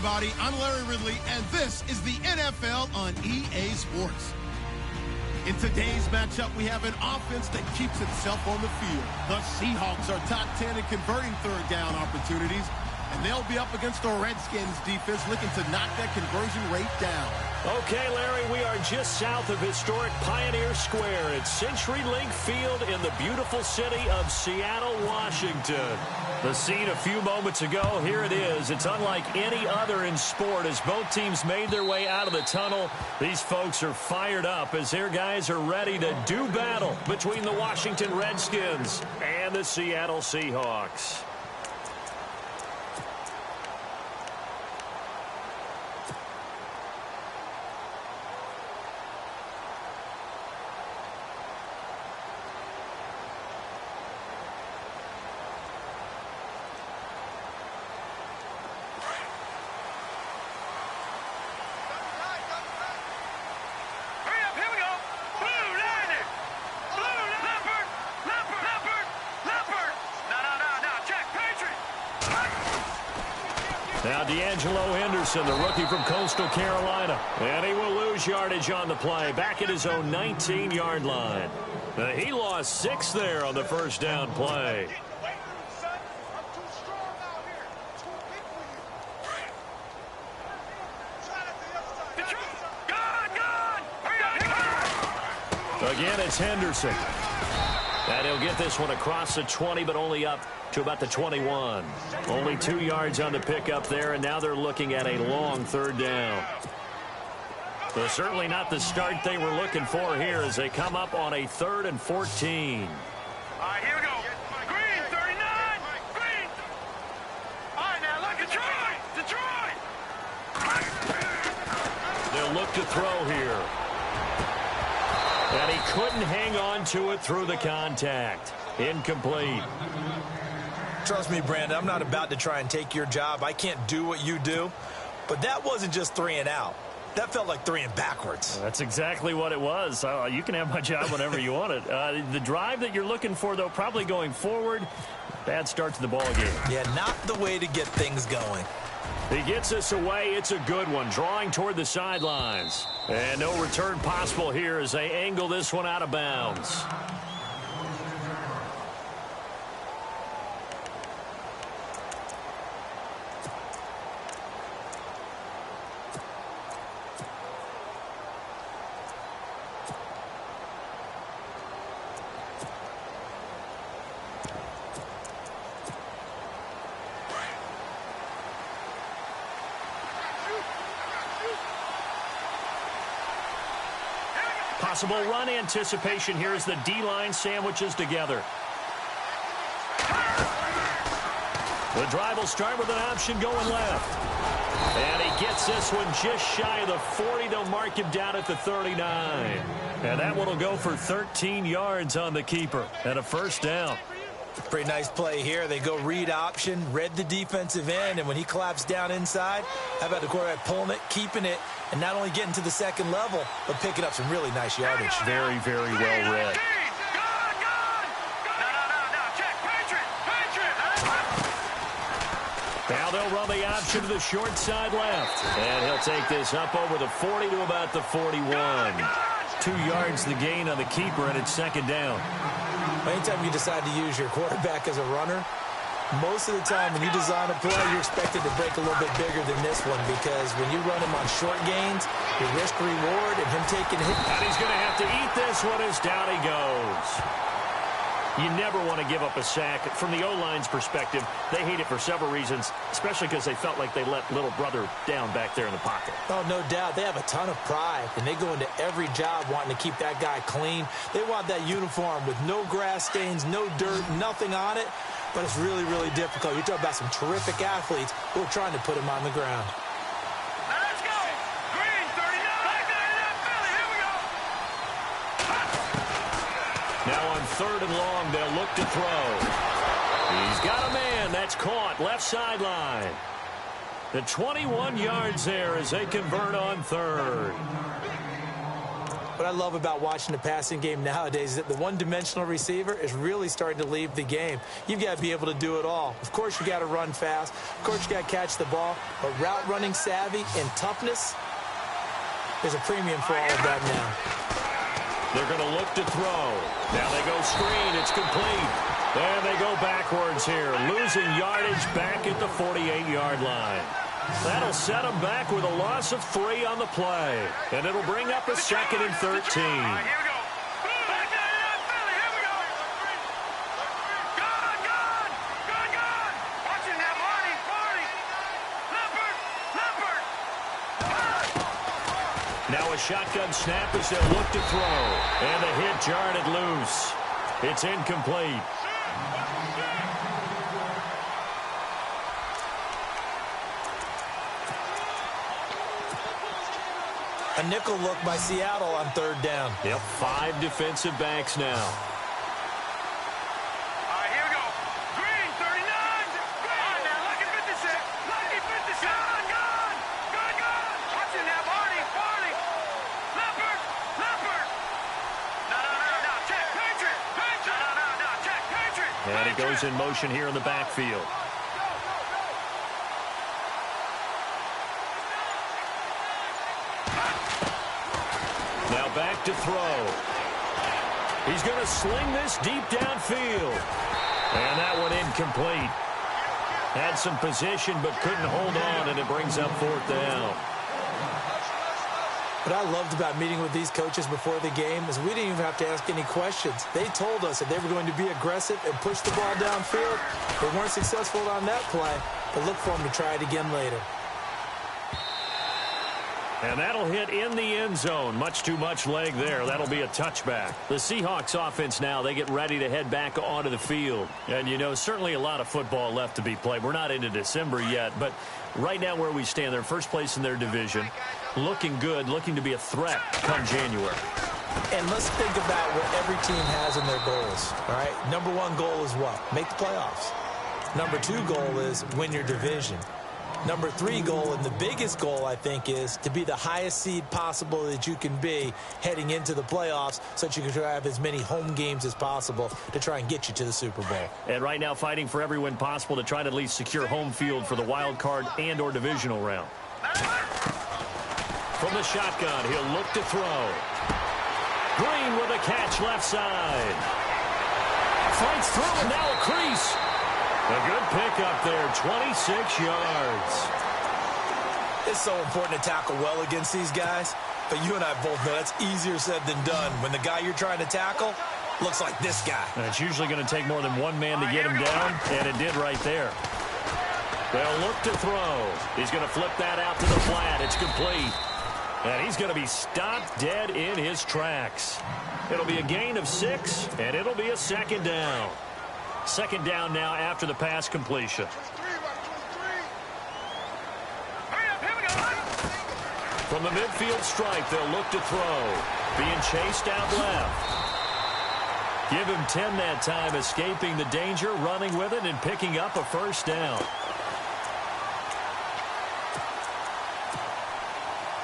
everybody. I'm Larry Ridley, and this is the NFL on EA Sports. In today's matchup, we have an offense that keeps itself on the field. The Seahawks are top 10 in converting third down opportunities, and they'll be up against the Redskins defense looking to knock that conversion rate down. Okay, Larry, we are just south of historic Pioneer Square at CenturyLink Field in the beautiful city of Seattle, Washington. The scene a few moments ago, here it is. It's unlike any other in sport as both teams made their way out of the tunnel. These folks are fired up as their guys are ready to do battle between the Washington Redskins and the Seattle Seahawks. Now D'Angelo Henderson, the rookie from Coastal Carolina. And he will lose yardage on the play, back at his own 19-yard line. He lost 6 there on the first down play. Again, it's Henderson. And he'll get this one across the 20, but only up to about the 21. Only 2 yards on the pickup there, and now they're looking at a long third down. So certainly not the start they were looking for here as they come up on a 3rd and 14. All right, here we go. Green, 39. Green. All right, now look, Detroit. They'll look to throw here. And he couldn't hang on to it through the contact. Incomplete. Trust me, Brandon, I'm not about to try and take your job. I can't do what you do. But that wasn't just 3 and out. That felt like 3 and backwards. That's exactly what it was. You can have my job whenever you want it. The drive that you're looking for, though, probably going forward. Bad start to the ball game. Yeah, not the way to get things going. He gets us away. It's a good one, drawing toward the sidelines. And no return possible here as they angle this one out of bounds. Possible run anticipation here as the D-line sandwiches together. The drive will start with an option going left. And he gets this one just shy of the 40. They'll mark him down at the 39. And that one will go for 13 yards on the keeper and a first down. Pretty nice play here. They go read option, read the defensive end, and when he claps down inside, how about the quarterback pulling it, keeping it, and not only getting to the second level, but picking up some really nice yardage. Very, very well read. Now they'll run the option to the short side left. And he'll take this up over the 40 to about the 41. 2 yards the gain on the keeper, and it's second down. Anytime you decide to use your quarterback as a runner, most of the time when you design a play, you're expected to break a little bit bigger than this one because when you run him on short gains, your risk-reward and him taking hit. And he's going to have to eat this one as down he goes. You never want to give up a sack. From the O-line's perspective, they hate it for several reasons, especially because they felt like they let little brother down back there in the pocket. Oh, no doubt. They have a ton of pride, and they go into every job wanting to keep that guy clean. They want that uniform with no grass stains, no dirt, nothing on it, but it's really, really difficult. You're talking about some terrific athletes who are trying to put him on the ground. Now on 3rd and long, they'll look to throw. He's got a man. That's caught. Left sideline. The 21 yards there as they convert on 3rd. What I love about watching the passing game nowadays is that the one-dimensional receiver is really starting to leave the game. You've got to be able to do it all. Of course, you got to run fast. Of course, you got to catch the ball. But route running savvy and toughness, there's a premium for all of that now. They're going to look to throw. Now they go screen. It's complete. And they go backwards here, losing yardage back at the 48-yard line. That'll set them back with a loss of 3 on the play. And it'll bring up a 2nd and 13. Here we go. Back there, Philly. Here we go. Gone. Watching that, Marty. Leopard. Now a shotgun snap as they'll look to throw. And the hit jarred it loose. It's incomplete. A nickel look by Seattle on 3rd down. Yep, 5 defensive backs now. All right, here we go. Green, 39. Green. All right, now, lucky 56. Lucky 56. Gone. Watching that, Marty. Leopard. No. Check, Patriot. No. Check, Patriot. And he goes in motion here in the backfield. Now back to throw. He's going to sling this deep downfield. And that one incomplete. Had some position but couldn't hold on, and it brings up 4th down. What I loved about meeting with these coaches before the game is we didn't even have to ask any questions. They told us that they were going to be aggressive and push the ball downfield. They weren't successful on that play, but look for them to try it again later. And that'll hit in the end zone. Much too much leg there. That'll be a touchback. The Seahawks offense now, they get ready to head back onto the field. And, you know, certainly a lot of football left to be played. We're not into December yet, but right now where we stand, they're first place in their division. Looking good, looking to be a threat come January. And let's think about what every team has in their goals, all right? Number 1 goal is what? Make the playoffs. Number 2 goal is win your division. Number 3 goal, and the biggest goal, I think, is to be the highest seed possible that you can be heading into the playoffs so that you can have as many home games as possible to try and get you to the Super Bowl. And right now fighting for every win possible to try to at least secure home field for the wild card and or divisional round. From the shotgun, he'll look to throw. Green with a catch left side. Fights through and now a crease. A good pickup there, 26 yards. It's so important to tackle well against these guys, but you and I both know that's easier said than done when the guy you're trying to tackle looks like this guy. And it's usually going to take more than one man to get him down, and it did right there. They'll look to throw. He's going to flip that out to the flat. It's complete. And he's going to be stopped dead in his tracks. It'll be a gain of 6, and it'll be a 2nd down. 2nd down now after the pass completion. From the midfield stripe, they'll look to throw. Being chased out left. Give him 10 that time, escaping the danger, running with it, and picking up a 1st down.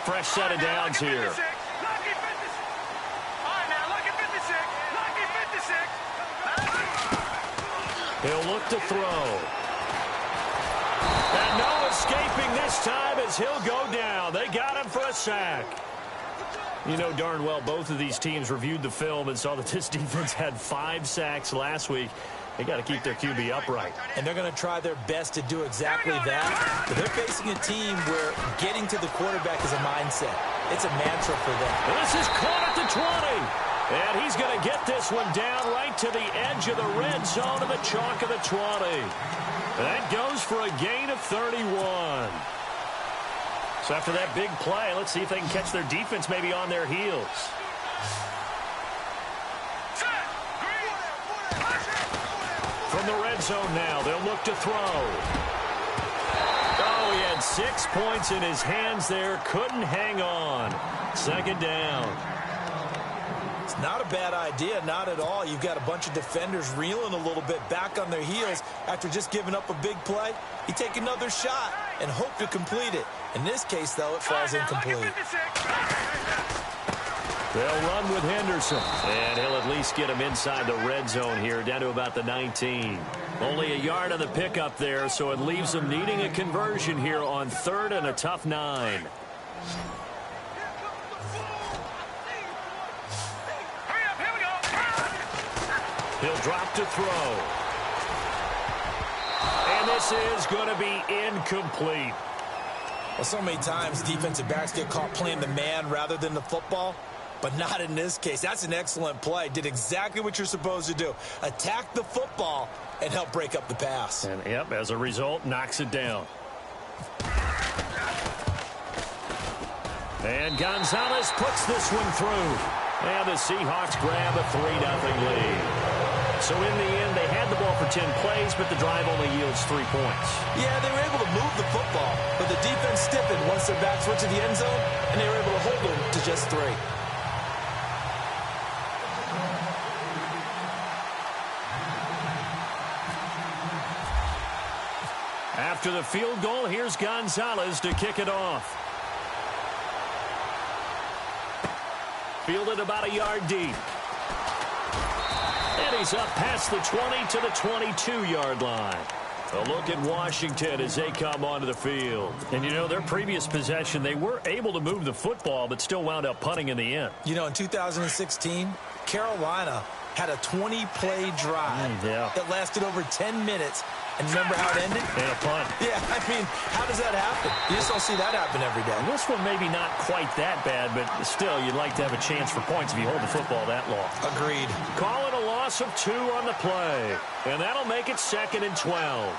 Fresh set of downs here. He'll look to throw. And no escaping this time as he'll go down. They got him for a sack. You know darn well both of these teams reviewed the film and saw that this defense had 5 sacks last week. They got to keep their QB upright. And they're going to try their best to do exactly that. But they're facing a team where getting to the quarterback is a mindset. It's a mantra for them. This is caught at the 20. And he's going to get this one down right to the edge of the red zone of the chalk of the 20. That goes for a gain of 31. So after that big play, let's see if they can catch their defense maybe on their heels. From the red zone now, they'll look to throw. Oh, he had 6 points in his hands there. Couldn't hang on. 2nd down. It's not a bad idea, not at all. You've got a bunch of defenders reeling a little bit back on their heels after just giving up a big play. You take another shot and hope to complete it. In this case, though, it falls incomplete. They'll run with Henderson. And he'll at least get him inside the red zone here, down to about the 19. Only a yard on the pickup there, so it leaves them needing a conversion here on 3rd and a tough 9. He'll drop to throw. And this is going to be incomplete. Well, so many times defensive backs get caught playing the man rather than the football, but not in this case. That's an excellent play. Did exactly what you're supposed to do. Attack the football and help break up the pass. And, yep, as a result, knocks it down. And Gonzalez puts this one through. And the Seahawks grab a 3-0 lead. So in the end, they had the ball for 10 plays, but the drive only yields 3 points. Yeah, they were able to move the football, but the defense stiffened once their backs went to the end zone, and they were able to hold them to just 3. After the field goal, here's Gonzalez to kick it off. Fielded about a yard deep. And he's up past the 20 to the 22-yard line. A look at Washington as they come onto the field. And, you know, their previous possession, they were able to move the football, but still wound up punting in the end. You know, in 2016, Carolina had a 20-play drive that lasted over 10 minutes. And remember how it ended? And a punt. Yeah, I mean, how does that happen? You just don't see that happen every day. This one maybe not quite that bad, but still, you'd like to have a chance for points if you hold the football that long. Agreed. Call it a loss of 2 on the play. And that'll make it 2nd and 12.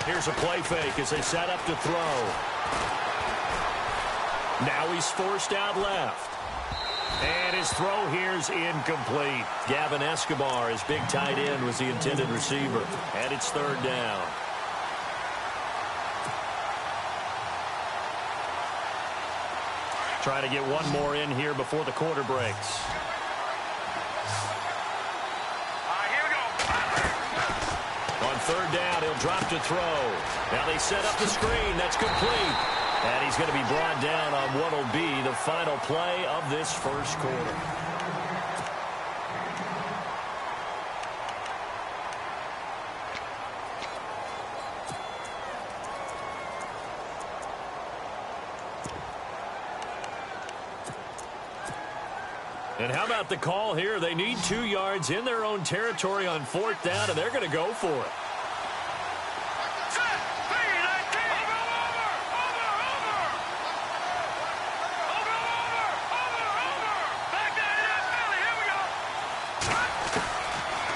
Here's a play fake as they set up to throw. Now he's forced out left. And his throw here's incomplete. Gavin Escobar, his big tight end, was the intended receiver. And it's 3rd down. Trying to get one more in here before the quarter breaks. On 3rd down, he'll drop to throw. Now they set up the screen. That's complete. And he's going to be brought down on what will be the final play of this first quarter. And how about the call here? They need 2 yards in their own territory on 4th down, and they're going to go for it.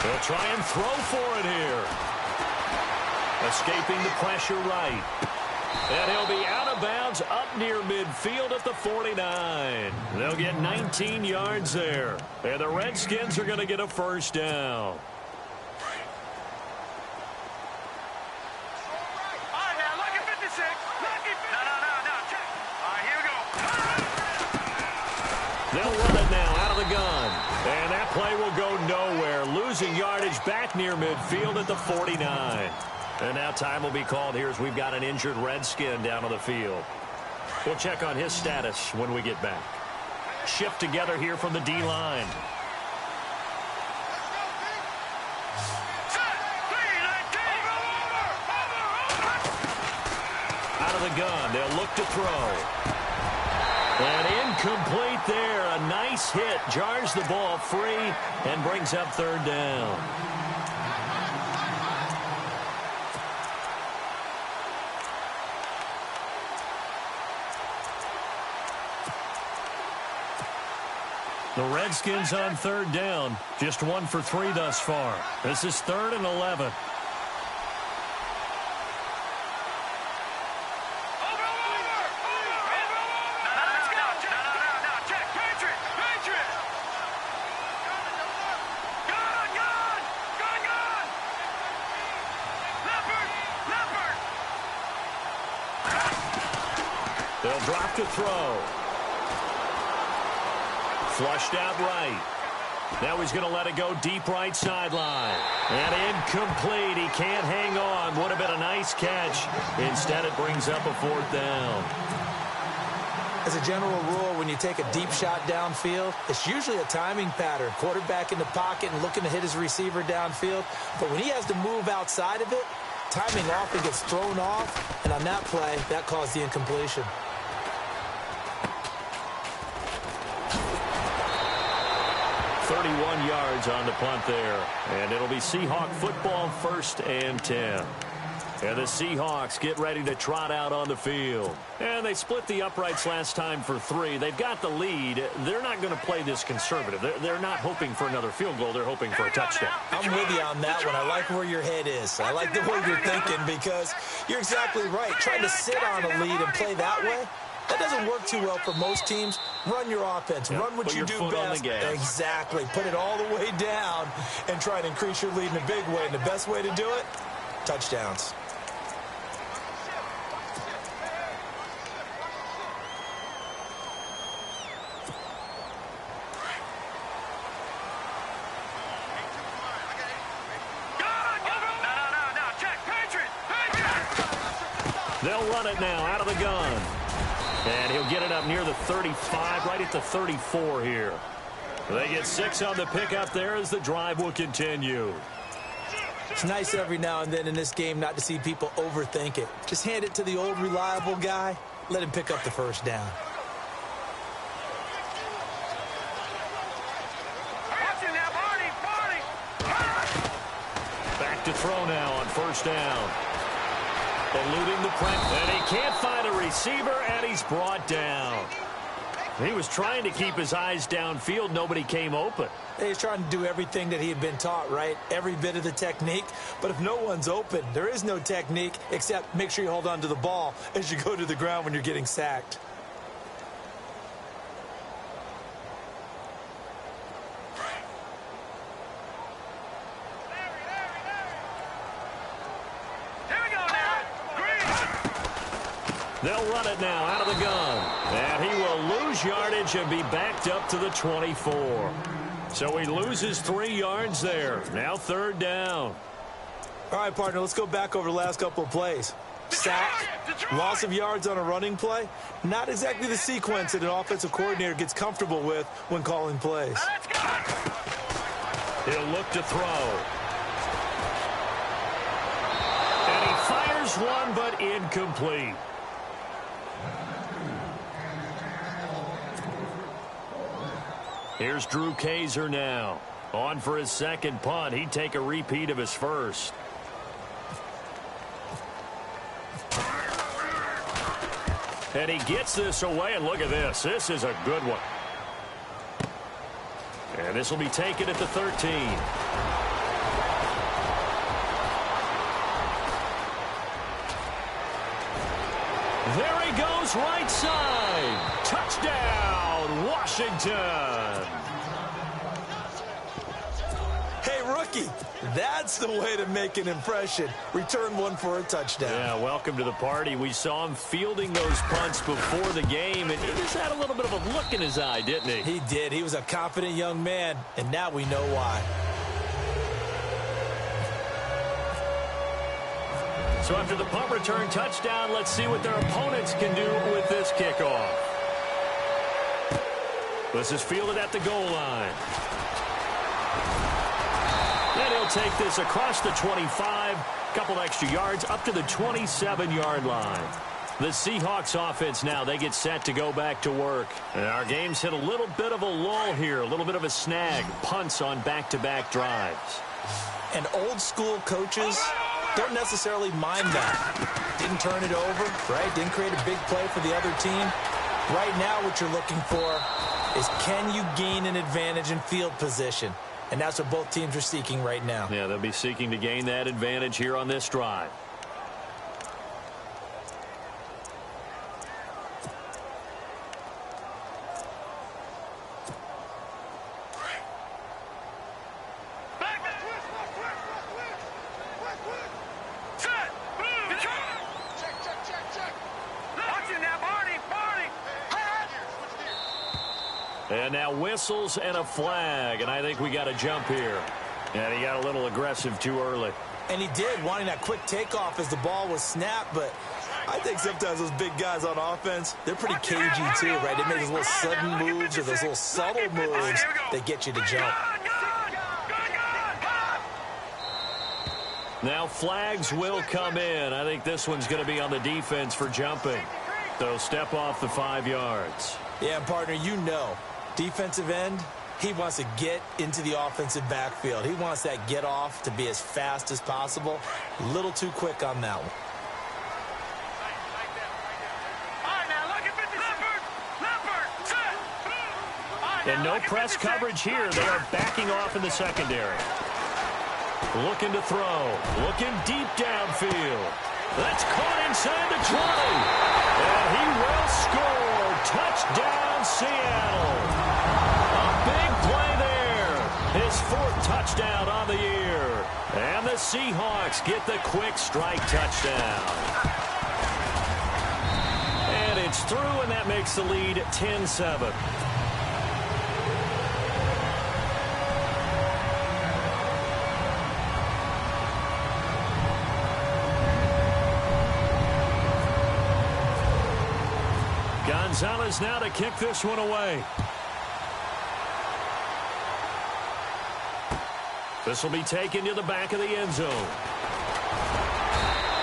They'll try and throw for it here. Escaping the pressure right. And he'll be out of bounds up near midfield at the 49. They'll get 19 yards there. And the Redskins are going to get a 1st down. They'll run it now out of the gun. And that play will go nowhere. Losing yardage back near midfield at the 49. And now time will be called here as we've got an injured Redskin down on the field. We'll check on his status when we get back. Shift together here from the D-line. Out of the gun, they'll look to throw. And incomplete there. A nice hit. Jars the ball free and brings up 3rd down. The Redskins on 3rd down. Just 1 for 3 thus far. This is 3rd and 11. They'll drop to throw. Flushed out right. Now he's going to let it go deep right sideline. And incomplete. He can't hang on. Would have been a nice catch. Instead, it brings up a 4th down. As a general rule, when you take a deep shot downfield, it's usually a timing pattern. Quarterback in the pocket and looking to hit his receiver downfield. But when he has to move outside of it, timing often gets thrown off. And on that play, that caused the incompletion. Yards on the punt there. And it'll be Seahawk football, 1st and 10. And the Seahawks get ready to trot out on the field. And they split the uprights last time for 3. They've got the lead. They're not going to play this conservative. They're not hoping for another field goal. They're hoping for a touchdown. I'm with you on that one. I like where your head is. I like the way you're thinking because you're exactly right. Trying to sit on a lead and play that way, that doesn't work too well for most teams. Run your offense. Run what you do best. Exactly. Put it all the way down and try and increase your lead in a big way. And the best way to do it, touchdowns. They'll run it now out of the gun. And he'll get it up near the 35, right at the 34 here. They get 6 on the pickup there as the drive will continue. It's nice every now and then in this game not to see people overthink it. Just hand it to the old reliable guy. Let him pick up the 1st down. Back to throw now on 1st down. Eluding the pressure, and he can't find a receiver, and he's brought down. He was trying to keep his eyes downfield. Nobody came open. He's trying to do everything that he had been taught, right? Every bit of the technique. But if no one's open, there is no technique except make sure you hold on to the ball as you go to the ground when you're getting sacked. They'll run it now out of the gun. And he will lose yardage and be backed up to the 24. So he loses 3 yards there. Now 3rd down. All right, partner, let's go back over the last couple of plays. Sack, loss of yards on a running play. Not exactly the sequence that an offensive coordinator gets comfortable with when calling plays. He'll look to throw. And he fires one, but incomplete. Here's Drew Kaiser now. On for his 2nd punt. He'd take a repeat of his 1st. And he gets this away, and look at this. This is a good one. And this will be taken at the 13. There he goes, right side. Touchdown, Washington. Hey, rookie, that's the way to make an impression. Return one for a touchdown. Yeah, welcome to the party. We saw him fielding those punts before the game, and he just had a little bit of a look in his eye, didn't he? He did. He was a confident young man, and now we know why. So after the punt return touchdown, let's see what their opponents can do with this kickoff. This is fielded at the goal line. And he'll take this across the 25, couple extra yards, up to the 27-yard line. The Seahawks offense now, they get set to go back to work. And our game's hit a little bit of a lull here, a little bit of a snag. Punts on back-to-back drives. And old-school coaches don't necessarily mind that. Didn't turn it over, right? Didn't create a big play for the other team. Right now what you're looking for is can you gain an advantage in field position? And that's what both teams are seeking right now. Yeah, they'll be seeking to gain that advantage here on this drive. And now whistles and a flag, and I think we got a jump here. And he got a little aggressive too early. And he did, wanting that quick takeoff as the ball was snapped, but I think sometimes those big guys on offense, they're pretty cagey too, right? They make those little sudden moves or those little subtle moves that get you to jump. Now flags will come in. I think this one's going to be on the defense for jumping. They'll step off the 5 yards. Yeah, partner, you know, defensive end, he wants to get into the offensive backfield. He wants that get off to be as fast as possible. A little too quick on that one. And no press coverage here. They are backing off in the secondary. Looking to throw. Looking deep downfield. That's caught inside the 20. And he will score. Touchdown, Seattle. A big play there. His 4th touchdown on the year. And the Seahawks get the quick strike touchdown. And it's through, and that makes the lead 10-7. Gonzalez now to kick this one away. This will be taken to the back of the end zone.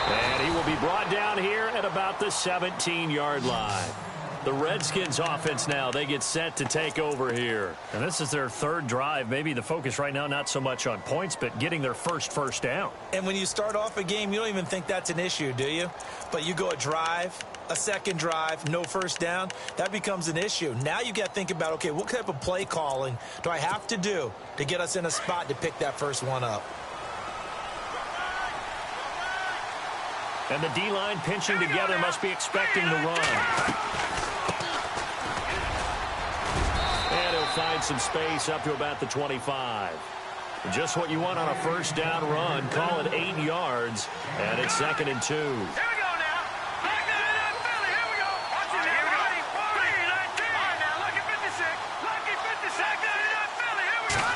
And he will be brought down here at about the 17-yard line. The Redskins offense now, they get set to take over here. And this is their 3rd drive. Maybe the focus right now not so much on points, but getting their first down. And when you start off a game, you don't even think that's an issue, do you? But you go a drive, a second drive, no first down, that becomes an issue. Now you got to think about, okay, what type of play calling do I have to do to get us in a spot to pick that first one up? And the D-line pinching together must be expecting the run. And he'll find some space up to about the 25. Just what you want on a first down run. Call it 8 yards, and it's 2nd and 2. Here we go now. Back to the Philly. Here we go. Watch it now. Ready? 40, 19. All right, now, lucky 56. Lucky 56. Back to the Philly. Here we go.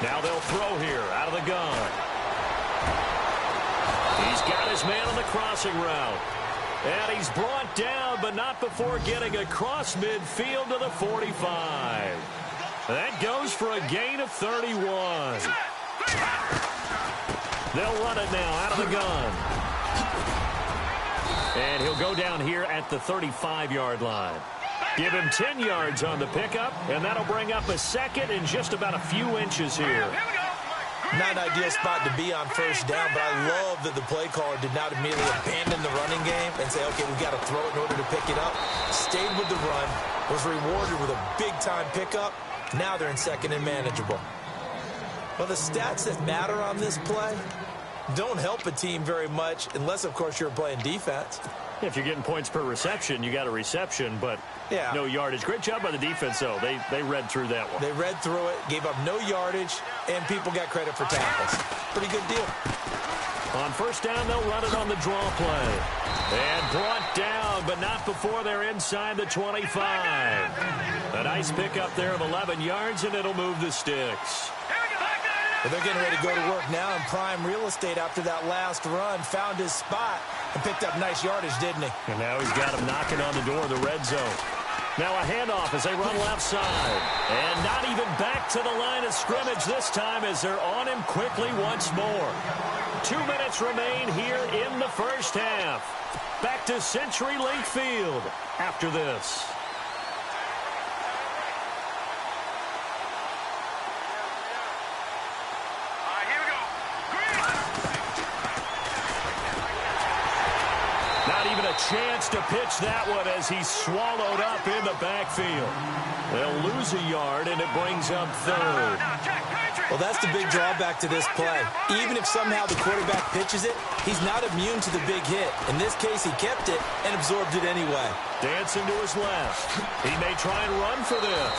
Now they'll throw here out of the gun. He's got his man on the crossing route. And he's brought down, but not before getting across midfield to the 45. That goes for a gain of 31. They'll run it now out of the gun. And he'll go down here at the 35-yard line. Give him 10 yards on the pickup, and that'll bring up a 2nd and just about a few inches here. Not an ideal spot to be on first down, but I love that the play caller did not immediately abandon the running game and say, okay, we've got to throw it in order to pick it up. Stayed with the run, was rewarded with a big-time pickup. Now they're in 2nd and manageable. Well, the stats that matter on this play don't help a team very much unless, of course, you're playing defense. If you're getting points per reception, you got a reception, but no yardage. Great job by the defense, though. They read through that one. They read through it, gave up no yardage, and people got credit for tackles. Pretty good deal. On first down, they'll run it on the draw play. And brought down, but not before they're inside the 25. A nice pickup there of 11 yards, and it'll move the sticks. Well, they're getting ready to go to work now in prime real estate after that last run. Found his spot and picked up nice yardage, didn't he? And now he's got him knocking on the door of the red zone. Now a handoff as they run left side. And not even back to the line of scrimmage this time as they're on him quickly once more. 2 minutes remain here in the first half. Back to CenturyLink Field after this. Chance to pitch that one as he's swallowed up in the backfield. They'll lose a yard, and it brings up 3rd. Well, that's the big drawback to this play. Even if somehow the quarterback pitches it, he's not immune to the big hit. In this case, he kept it and absorbed it anyway. Dancing to his left. He may try and run for this.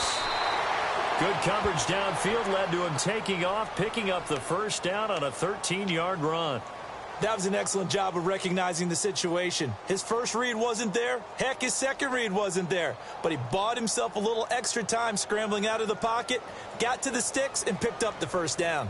Good coverage downfield led to him taking off, picking up the first down on a 13-yard run. That was an excellent job of recognizing the situation. His first read wasn't there. Heck, his second read wasn't there. But he bought himself a little extra time scrambling out of the pocket, got to the sticks, and picked up the first down.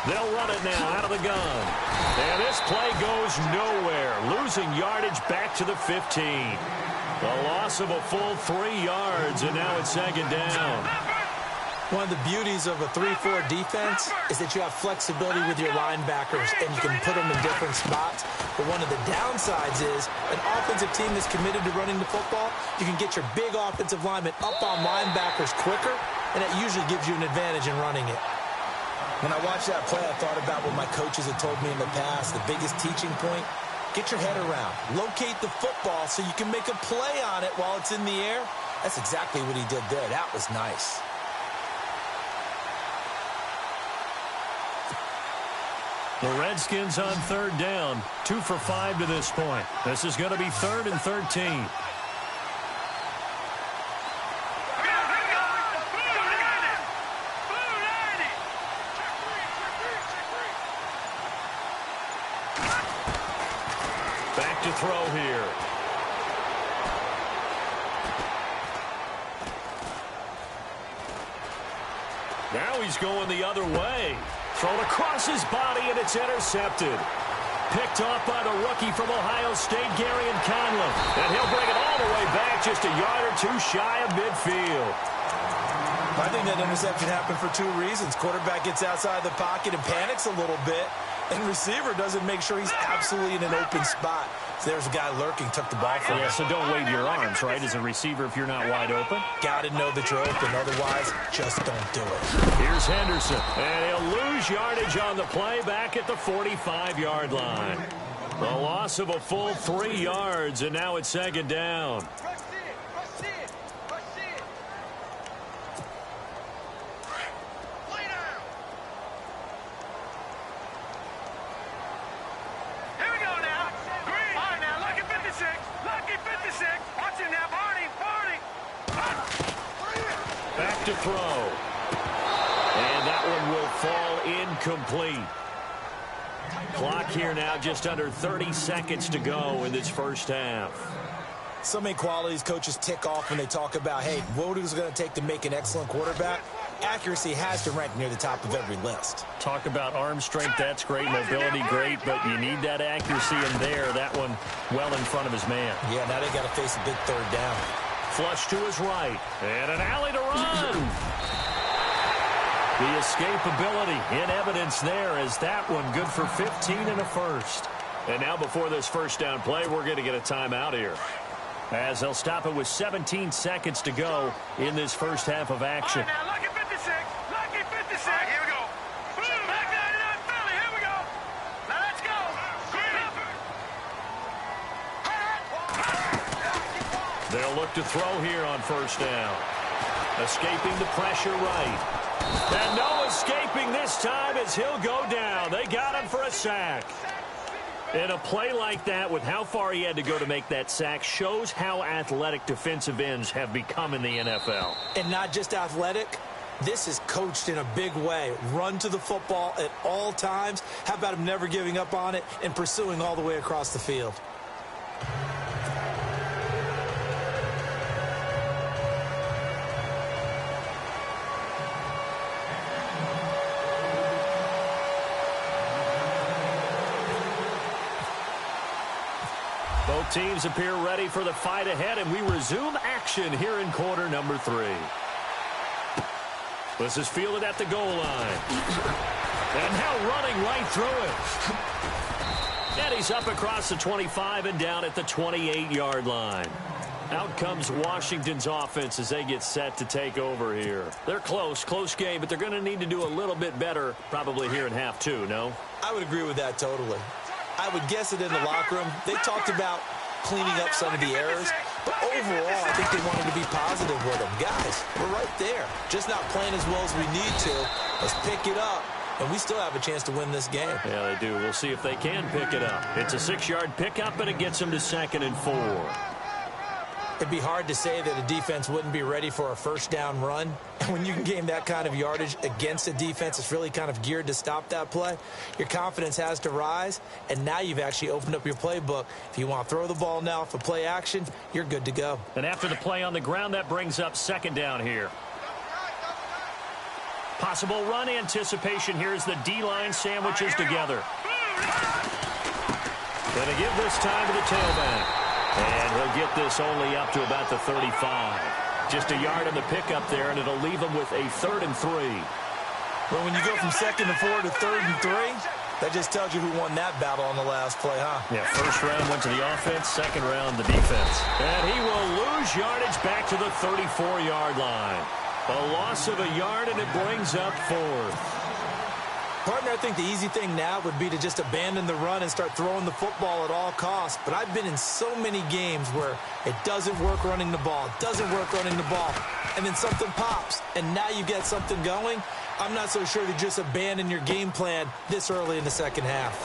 They'll run it now out of the gun. And this play goes nowhere. Losing yardage back to the 15. A loss of a full 3 yards, and now it's second down. One of the beauties of a 3-4 defense is that you have flexibility with your linebackers, and you can put them in different spots. But one of the downsides is an offensive team that's committed to running the football, you can get your big offensive linemen up on linebackers quicker, and that usually gives you an advantage in running it. When I watched that play, I thought about what my coaches had told me in the past. The biggest teaching point, get your head around. Locate the football so you can make a play on it while it's in the air. That's exactly what he did there. That was nice. The Redskins on third down. 2 for 5 to this point. This is going to be 3rd and 13. Back to throw here. Now he's going the other way. Thrown across his body, and it's intercepted. Picked off by the rookie from Ohio State, Garyon Conlon. And he'll bring it all the way back, just a yard or 2 shy of midfield. I think that interception happened for 2 reasons. Quarterback gets outside the pocket and panics a little bit, and receiver doesn't make sure he's absolutely in an open spot. So there's a guy lurking, took the ball from him. Yeah, so don't wave your arms, right, as a receiver if you're not wide open. Got to know that you're open, otherwise just don't do it. Here's Henderson, and he'll lose yardage on the play back at the 45-yard line. The loss of a full 3 yards, and now it's second down. Back to throw. And that one will fall incomplete. Clock here now, just under 30 seconds to go in this first half. So many qualities coaches tick off when they talk about, hey, what is it going to take to make an excellent quarterback? Accuracy has to rank near the top of every list. Talk about arm strength, that's great. Mobility, great, but you need that accuracy in there. That one well in front of his man. Yeah, now they got to face a big third down. Flush to his right. And an alley to run. The escapability in evidence there as that one good for 15 and a first. And now before this first down play, we're going to get a timeout here, as they'll stop it with 17 seconds to go in this first half of action. Now, lucky 56. Lucky 56. All right, here we go. Boom. Back 99 Philly. Here we go. Now, let's go. They'll look to throw here on first down. Escaping the pressure right. And no escaping this time as he'll go down. They got him for a sack. And a play like that, with how far he had to go to make that sack, shows how athletic defensive ends have become in the NFL. And not just athletic, this is coached in a big way. Run to the football at all times. How about him never giving up on it and pursuing all the way across the field? Both teams appear ready for the fight ahead, and we resume action here in quarter number 3. This is fielded at the goal line. And now running right through it. And he's up across the 25 and down at the 28-yard line. Out comes Washington's offense as they get set to take over here. They're close game, but they're going to need to do a little bit better probably here in half 2, no? I would agree with that totally. I would guess it in the locker room. They talked about cleaning up some of the errors, but overall, I think they wanted to be positive with them. Guys, we're right there. Just not playing as well as we need to. Let's pick it up and we still have a chance to win this game. Yeah, they do. We'll see if they can pick it up. It's a 6-yard pickup, and it gets them to 2nd and 4. It'd be hard to say that a defense wouldn't be ready for a first down run. And when you can gain that kind of yardage against a defense that's really kind of geared to stop that play, your confidence has to rise, and now you've actually opened up your playbook. If you want to throw the ball now for play action, you're good to go. And after the play on the ground, that brings up 2nd down here. Possible run anticipation here as the D-line sandwiches together. Going to give this time to the tailback. And he'll get this only up to about the 35. Just a yard on the pickup there, and it'll leave him with a 3rd and 3. Well, when you go from 2nd and 4 to 3rd and 3, that just tells you who won that battle on the last play, huh? Yeah, first round went to the offense, 2nd round the defense. And he will lose yardage back to the 34-yard line. A loss of a yard, and it brings up 4th. Partner, I think the easy thing now would be to just abandon the run and start throwing the football at all costs. But I've been in so many games where it doesn't work running the ball, and then something pops, and now you get something going. I'm not so sure to just abandon your game plan this early in the second half.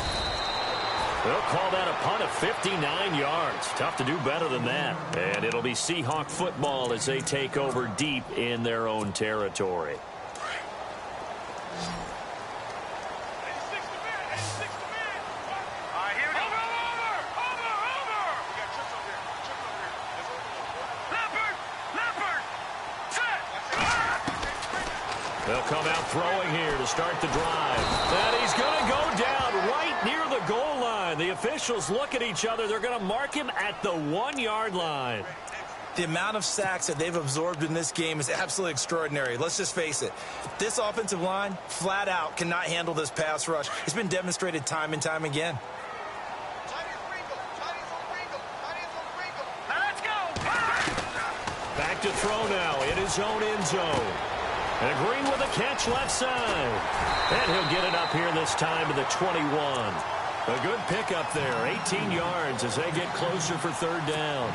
They'll call that a punt of 59 yards. Tough to do better than that. And it'll be Seahawk football as they take over deep in their own territory. They'll come out throwing here to start the drive. And he's going to go down right near the goal line. The officials look at each other. They're going to mark him at the 1-yard line. The amount of sacks that they've absorbed in this game is absolutely extraordinary. Let's just face it. This offensive line, flat out, cannot handle this pass rush. It's been demonstrated time and time again. Back to throw now in his own end zone. And Green with a catch left side. And he'll get it up here this time to the 21. A good pickup there, 18 yards as they get closer for 3rd down.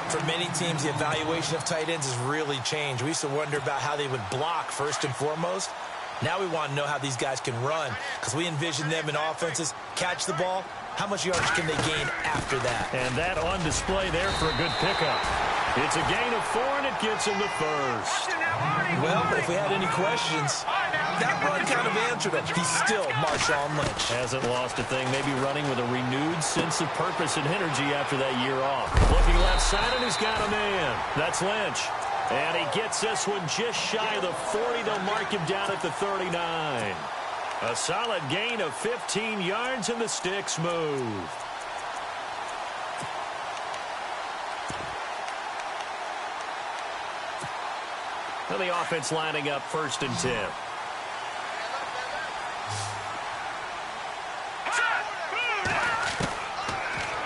For many teams, the evaluation of tight ends has really changed. We used to wonder about how they would block first and foremost. Now we want to know how these guys can run, because we envision them in offenses catch the ball. How much yardage can they gain after that? And that on display there for a good pickup. It's a gain of 4, and it gets him to 1st. Well, if we had any questions, that run kind of answered it. He's still Marshawn Lynch. Hasn't lost a thing, maybe running with a renewed sense of purpose and energy after that year off. Looking left side, and he's got a man. That's Lynch. And he gets this one just shy of the 40. They'll mark him down at the 39. A solid gain of 15 yards, and the sticks move. And the offense lining up 1st and 10.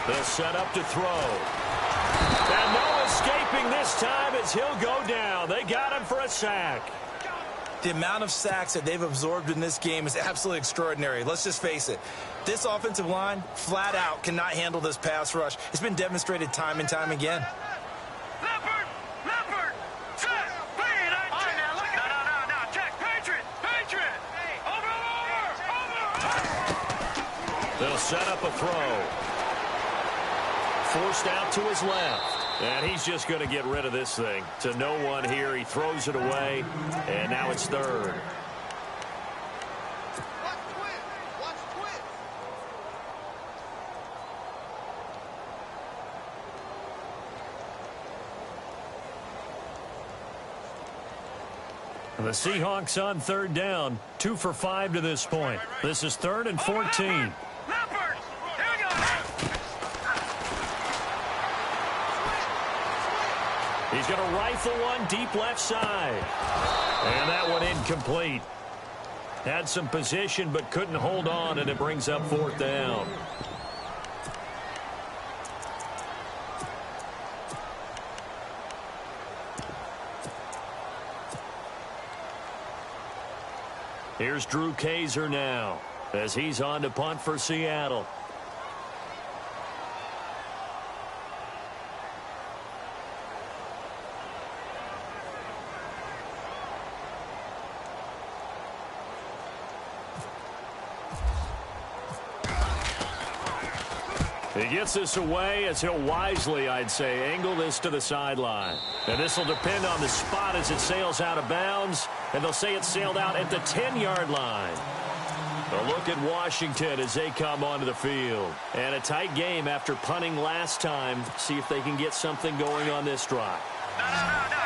They'll set up to throw. And no escaping this time as he'll go down. They got him for a sack. The amount of sacks that they've absorbed in this game is absolutely extraordinary. Let's just face it. This offensive line, flat out, cannot handle this pass rush. It's been demonstrated time and time again. They'll set up a throw. Forced out to his left. And he's just going to get rid of this thing. To no one here. He throws it away. And now it's 3rd. The Seahawks on 3rd down. 2 for 5 to this point. This is 3rd and 14. He's going to rifle one deep left side. And that one incomplete. Had some position but couldn't hold on, and it brings up 4th down. Here's Drew Kaiser now as he's on to punt for Seattle. He gets this away as he'll wisely, I'd say, angle this to the sideline. And this will depend on the spot as it sails out of bounds. And they'll say it sailed out at the 10-yard line. A look at Washington as they come onto the field. And a tight game after punting last time. See if they can get something going on this drive.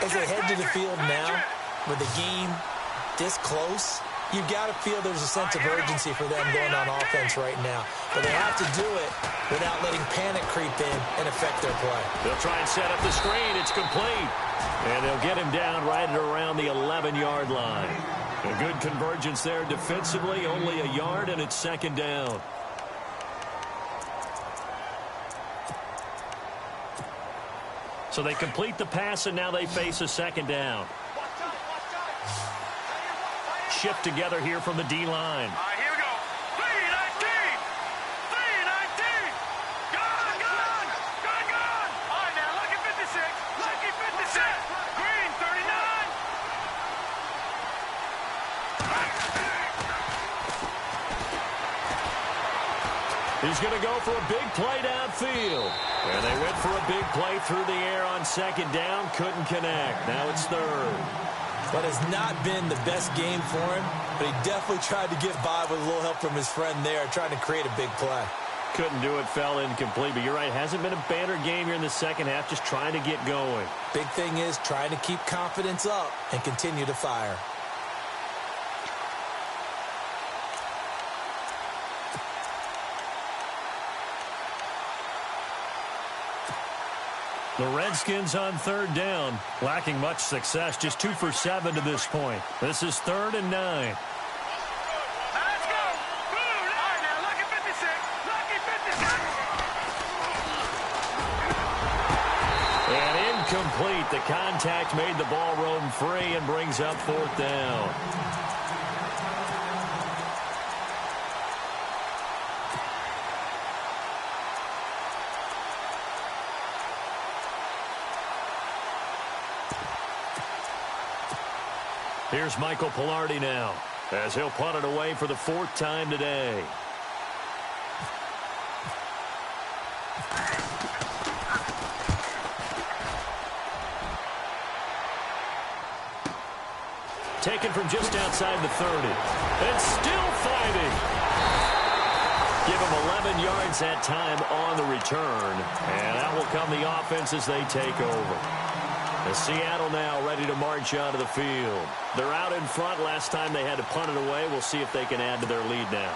As they head to the field now, with the game this close, you've got to feel there's a sense of urgency for them going on offense right now. But they have to do it without letting panic creep in and affect their play. They'll try and set up the screen. It's complete. And they'll get him down right at around the 11-yard line. A good convergence there defensively, only a yard, and it's second down. So they complete the pass, and now they face a second down. Shift together here from the D-line. Here we go. 3-19. 3-19. Gone. All right, now, lucky 56. Lucky 56. Green, 39. He's going to go for a big play downfield. And they went for a big play through the air on second down. Couldn't connect. Now it's third. But it's not been the best game for him, but he definitely tried to get by with a little help from his friend there, trying to create a big play. Couldn't do it, fell incomplete. But you're right, hasn't been a banner game here in the second half, just trying to get going. Big thing is trying to keep confidence up and continue to fire. The Redskins on third down, lacking much success, just 2 for 7 to this point. This is 3rd and 9. Let's go. All right, now, lucky 56. Lucky 56. And incomplete. The contact made the ball roam free and brings up 4th down. Here's Michael Pilardi now, as he'll punt it away for the 4th time today. Taken from just outside the 30. And still fighting. Give him 11 yards that time on the return. And that will come the offense as they take over. And Seattle now ready to march onto the field. They're out in front. Last time they had to punt it away. We'll see if they can add to their lead now.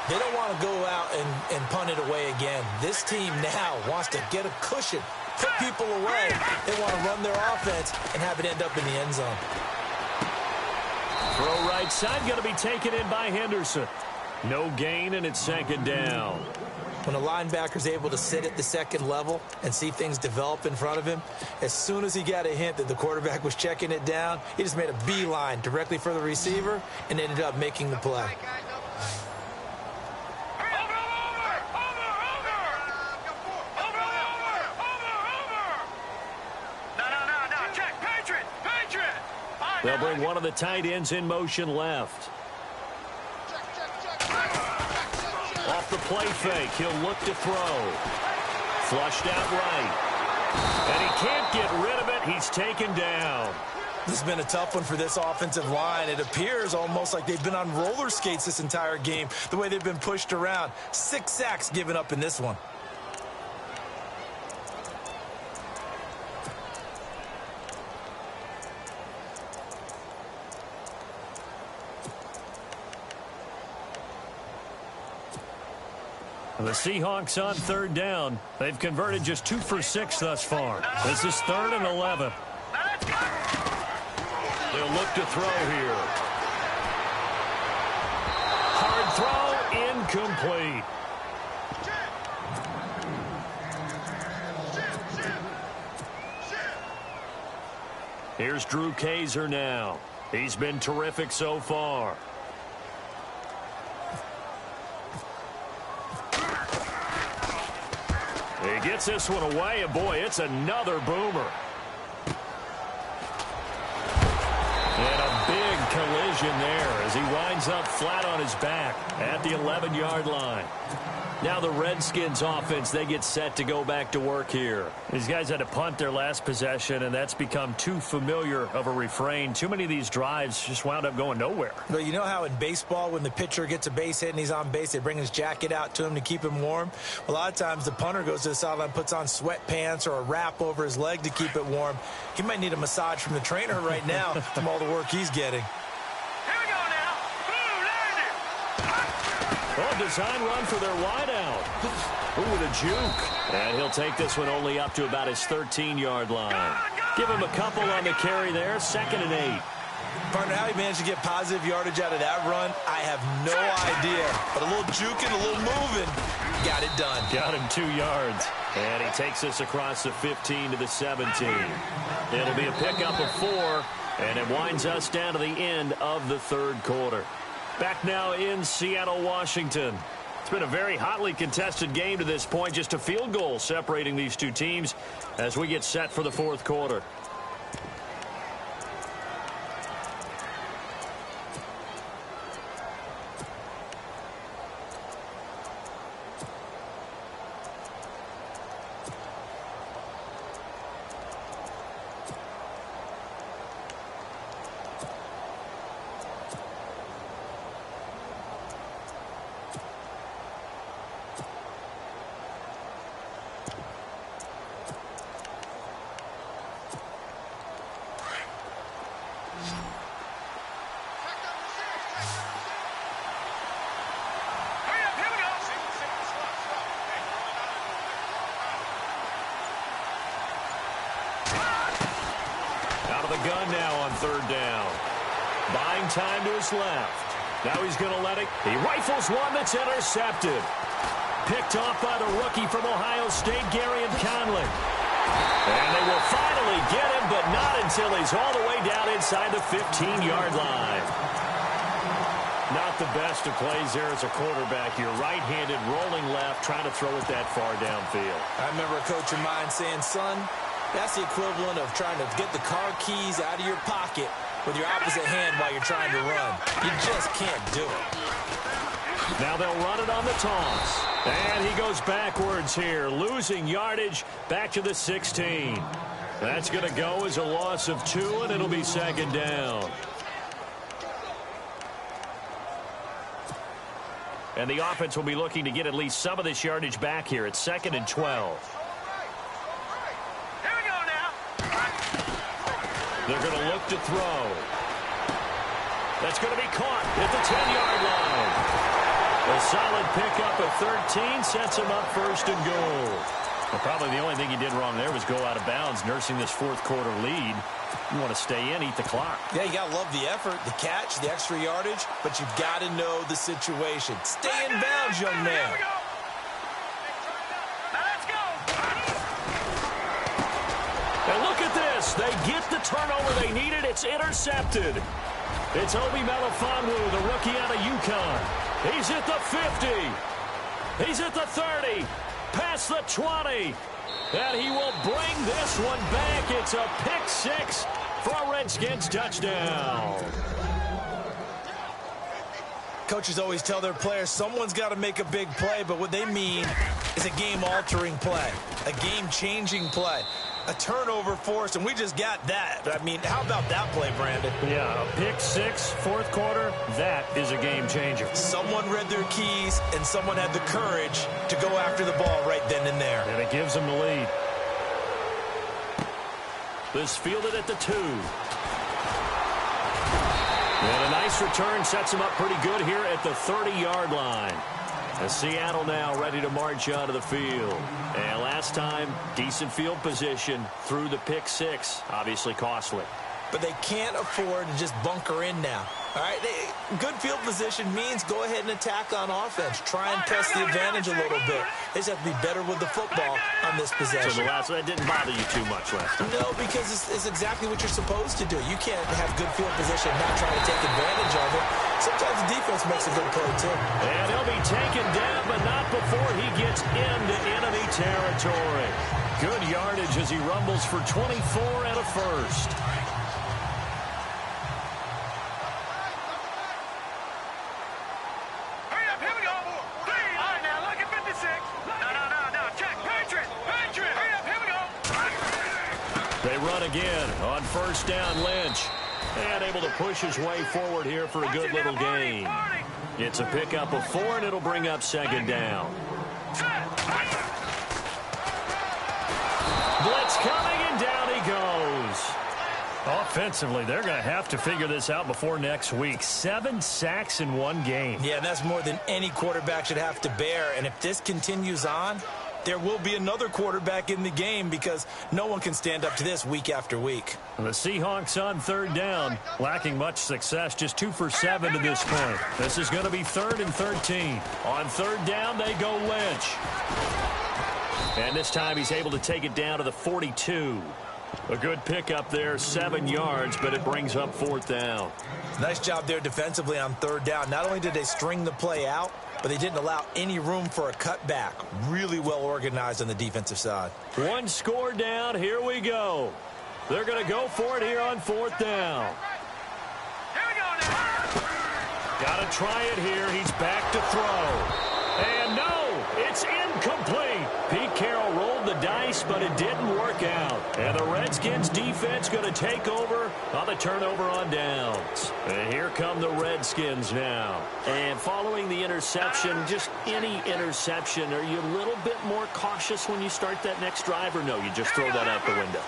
They don't want to go out and punt it away again. This team now wants to get a cushion, put people away. They want to run their offense and have it end up in the end zone. Throw right side, going to be taken in by Henderson. No gain, and it's second down. When a linebacker's able to sit at the second level and see things develop in front of him, as soon as he got a hint that the quarterback was checking it down, he just made a beeline directly for the receiver and ended up making the play. They'll bring one of the tight ends in motion left. Off the play fake, he'll look to throw. Flushed out right. And he can't get rid of it. He's taken down. This has been a tough one for this offensive line. It appears almost like they've been on roller skates this entire game, the way they've been pushed around. 6 sacks given up in this one. The Seahawks on third down. They've converted just 2 for 6 thus far. This is 3rd and 11. They'll look to throw here. Hard throw, incomplete. Here's Drew Kaiser now. He's been terrific so far. He gets this one away, and boy, it's another boomer. And a big collision. collision there as he winds up flat on his back at the 11-yard line. Now the Redskins offense, they get set to go back to work here. These guys had to punt their last possession, and that's become too familiar of a refrain. Too many of these drives just wound up going nowhere. But you know how in baseball, when the pitcher gets a base hit and he's on base, they bring his jacket out to him to keep him warm? A lot of times the punter goes to the sideline, puts on sweatpants or a wrap over his leg to keep it warm. He might need a massage from the trainer right now from all the work he's getting. Oh, design run for their wideout. Ooh, with a juke. And he'll take this one only up to about his 13-yard line. Give him a couple on the carry there. 2nd and 8. Partner, how he managed to get positive yardage out of that run, I have no idea. But a little juking, a little moving, got it done. Got him 2 yards. And he takes this across the 15 to the 17. It'll be a pickup of 4, and it winds us down to the end of the 3rd quarter. Back now in Seattle, Washington. It's been a very hotly contested game to this point. Just a field goal separating these two teams as we get set for the 4th quarter. Gun now on 3rd down. Buying time to his left. Now he's going to let it. He rifles one that's intercepted. Picked off by the rookie from Ohio State, Garyon Conley. And they will finally get him, but not until he's all the way down inside the 15-yard line. Not the best of plays there as a quarterback. You're right-handed, rolling left, trying to throw it that far downfield. I remember a coach of mine saying, son, that's the equivalent of trying to get the car keys out of your pocket with your opposite hand while you're trying to run. You just can't do it. Now they'll run it on the toss. And he goes backwards here, losing yardage back to the 16. That's going to go as a loss of 2, and it'll be 2nd down. And the offense will be looking to get at least some of this yardage back here. It's 2nd and 12. They're going to look to throw. That's going to be caught at the 10-yard line. A solid pickup of 13 sets him up 1st and goal. Well, probably the only thing he did wrong there was go out of bounds, nursing this 4th quarter lead. You want to stay in, eat the clock. Yeah, you got to love the effort, the catch, the extra yardage, but you've got to know the situation. Stay in bounds, young man. And look at this. They get the turnover they needed. It's intercepted. It's Obi Melifonwu, the rookie out of UConn. He's at the 50. He's at the 30. Past the 20. And he will bring this one back. It's a pick 6 for a Redskins touchdown. Coaches always tell their players someone's got to make a big play, but what they mean is a game-altering play, a game-changing play. A turnover forced, and we just got that. I mean, how about that play, Brandon? Yeah, a pick 6, 4th quarter, that is a game changer. Someone read their keys, and someone had the courage to go after the ball right then and there. And it gives them the lead. This fielded at the 2. And a nice return sets him up pretty good here at the 30-yard line. As Seattle now ready to march onto the field. And last time, decent field position through the pick 6. Obviously costly. But they can't afford to just bunker in now. All right, good field position means go ahead and attack on offense. Try and press the advantage a little bit. They just have to be better with the football on this possession. So that didn't bother you too much last time? No, because it's exactly what you're supposed to do. You can't have good field position and not try to take advantage of it. Sometimes the defense makes a good play, too. And he'll be taken down, but not before he gets into enemy territory. Good yardage as he rumbles for 24 and a first. 56. No. Check. Patriot. Hurry up. Here we go. They run again on first down. Lynch. And able to push his way forward here for a good little gain. It's a pickup of 4, and it'll bring up second down. Blitz coming, and down he goes. Offensively, they're going to have to figure this out before next week. 7 sacks in one game. Yeah, and that's more than any quarterback should have to bear. And if this continues on, there will be another quarterback in the game because no one can stand up to this week after week. The Seahawks on third down, lacking much success, just 2 for 7 to this point. This is going to be 3rd and 13. On third down, they go Lynch. And this time he's able to take it down to the 42. A good pickup there, 7 yards, but it brings up 4th down. Nice job there defensively on third down. Not only did they string the play out, but they didn't allow any room for a cutback. Really well organized on the defensive side. 1 score down. Here we go. They're going to go for it here on 4th down. Here we go now. Got to try it here. He's back to throw. And no, it's incomplete. Pete Carroll rolled the dice, but it didn't work out. And the Redskins defense going to take over on the turnover on downs. And here come the Redskins now. And following the interception, just any interception, are you a little bit more cautious when you start that next drive, or no, you just throw that out the window?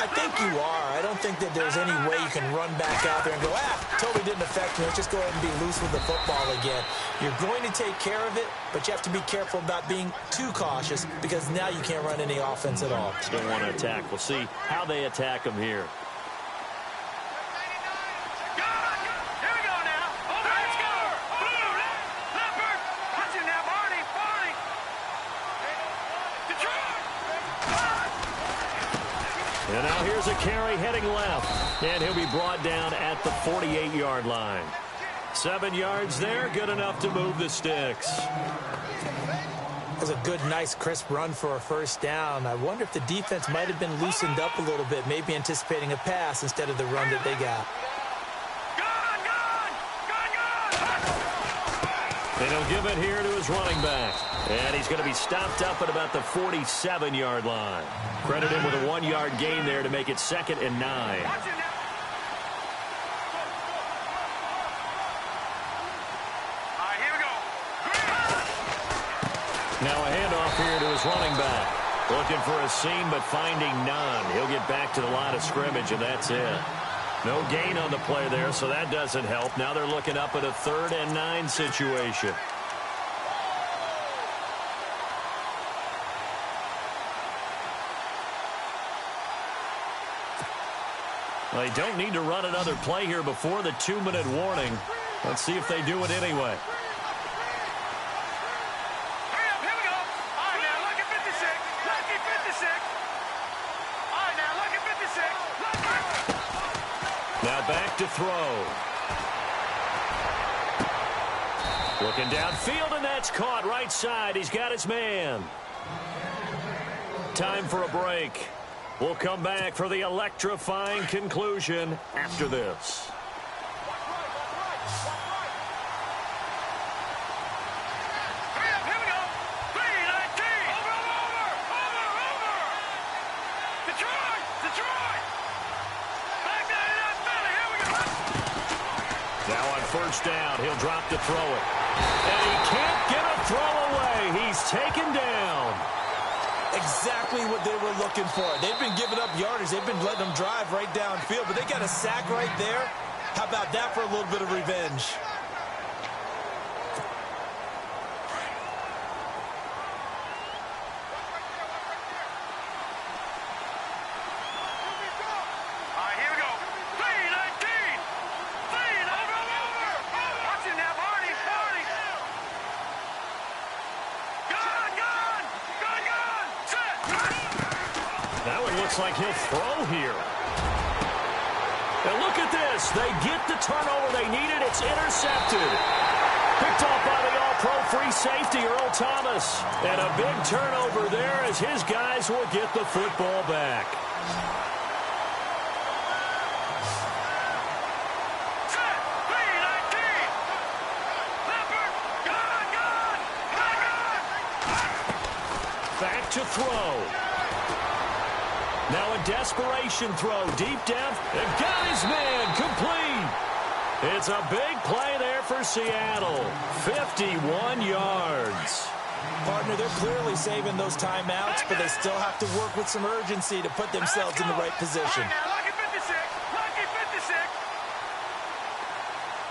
I think you are. I don't think that there's any way you can run back out there and go, totally didn't affect me. Let's just go ahead and be loose with the football again. You're going to take care of it, but you have to be careful about being too cautious because now you can't run any offense at all. Still want to attack. We'll see how they attack them here. Here we go now. Let's go. Leopard. Watch it now, Barney. Detroit. And now here's a carry heading left. And he'll be brought down at the 48-yard line. 7 yards there, good enough to move the sticks. That was a good, nice, crisp run for a first down. I wonder if the defense might have been loosened up a little bit, maybe anticipating a pass instead of the run that they got. And he'll give it here to his running back. And he's going to be stopped up at about the 47-yard line. Credit him with a 1-yard gain there to make it 2nd and 9. Now a handoff here to his running back. Looking for a seam, but finding none. He'll get back to the line of scrimmage, and that's it. No gain on the play there, so that doesn't help. Now they're looking up at a 3rd and 9 situation. They don't need to run another play here before the 2-minute warning. Let's see if they do it anyway. Now back to throw. Looking downfield, and that's caught right side. He's got his man. Time for a break. We'll come back for the electrifying conclusion after this. First down, he'll drop to throw it. And he can't get a throw away. He's taken down. Exactly what they were looking for. They've been giving up yardage. They've been letting them drive right downfield, but they got a sack right there. How about that for a little bit of revenge? Like he'll throw here. And look at this. They get the turnover they needed. It's intercepted. Picked off by the all-pro free safety, Earl Thomas. And a big turnover there as his guys will get the football back. back to throw. Now a desperation throw deep down. And got his man complete. It's a big play there for Seattle. 51 yards. Partner, they're clearly saving those timeouts, but they still have to work with some urgency to put themselves in the right position. Lucky 56. Lucky 56.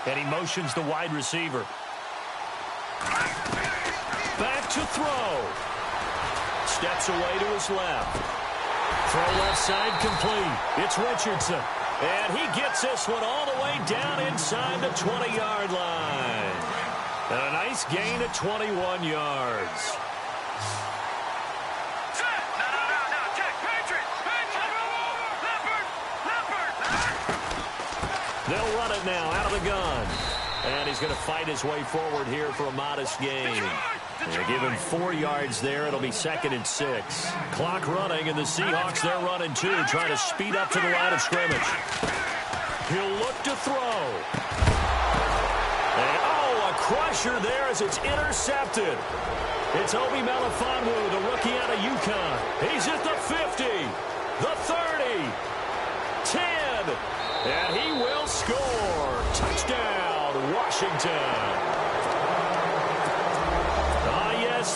And he motions the wide receiver. Back to throw. Steps away to his left. Throw left side complete. It's Richardson. And he gets this one all the way down inside the 20-yard line. And a nice gain of 21 yards. No. Check. Patriot. Leopard. They'll run it now out of the gun. And he's going to fight his way forward here for a modest gain. They give him 4 yards there. It'll be 2nd and 6. Clock running, and the Seahawks, they're running too, trying to speed up to the line of scrimmage. He'll look to throw. And, a crusher there as it's intercepted. It's Obi Melifonwu, the rookie out of UConn. He's at the 50, the 30, 10, and he will score. Touchdown, Washington.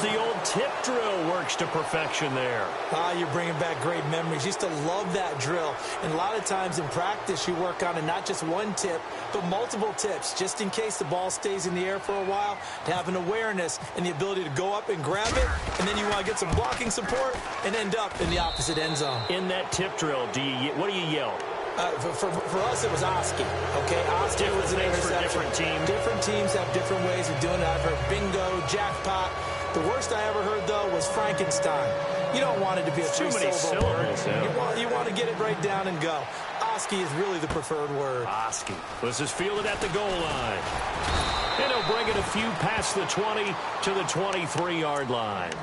The old tip drill works to perfection there. You're bringing back great memories. Used to love that drill. And a lot of times in practice, you work on it, not just one tip, but multiple tips, just in case the ball stays in the air for a while, to have an awareness and the ability to go up and grab it, and then you want to get some blocking support and end up in the opposite end zone. In that tip drill, what do you yell? For us, it was Oski. Okay, Oski was an interception. Different teams. Different teams have different ways of doing it. I've heard bingo, jackpot. The worst I ever heard, though, was Frankenstein. You don't want it to be a three-syllable word. Yeah. You want to get it right down and go. Oski is really the preferred word. Oski. This is fielded at the goal line. And he'll bring it a few past the 20 to the 23-yard line.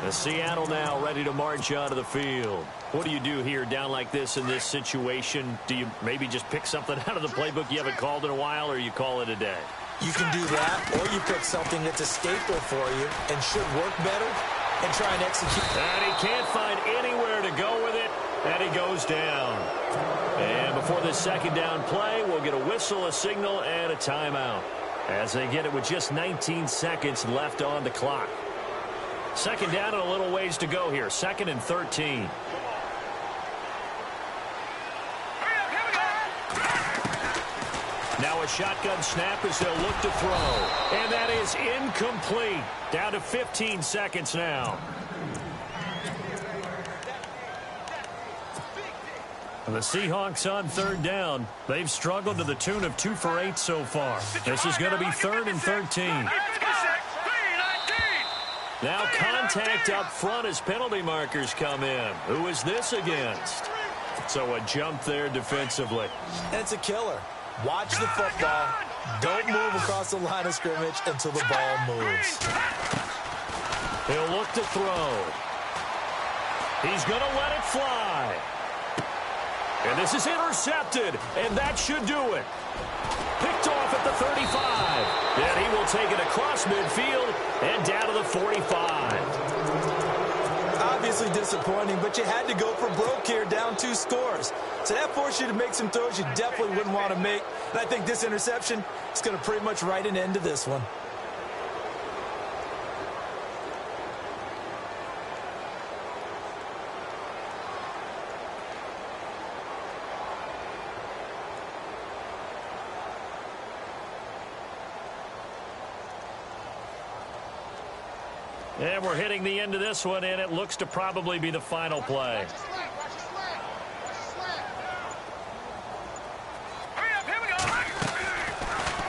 The Seattle now ready to march onto the field. What do you do here down like this in this situation? Do you maybe just pick something out of the playbook you haven't called in a while, or you call it a day? You can do that, or you pick something that's a staple for you and should work better and try and execute. And he can't find anywhere to go with it, and he goes down. And before this second down play, we'll get a whistle, a signal, and a timeout as they get it with just 19 seconds left on the clock. Second down and a little ways to go here. 2nd and 13. Now a shotgun snap as they'll look to throw. And that is incomplete. Down to 15 seconds now. And the Seahawks on 3rd down. They've struggled to the tune of 2 for 8 so far. This is going to be 3rd and 13. Now contact up front as penalty markers come in. Who is this against? So a jump there defensively. And it's a killer. Watch the football. Don't move across the line of scrimmage until the ball moves. He'll look to throw. He's going to let it fly. And this is intercepted, and that should do it. Picked off at the 35. And he will take it across midfield and down to the 45. Obviously disappointing, but you had to go for broke here, down 2 scores. So that forced you to make some throws you definitely wouldn't want to make. And I think this interception is going to pretty much write an end to this one. And we're hitting the end of this one, and it looks to probably be the final play.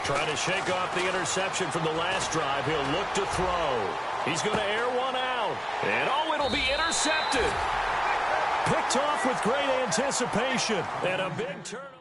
Trying to shake off the interception from the last drive. He'll look to throw. He's going to air one out. And, it'll be intercepted. Picked off with great anticipation. And a big turn.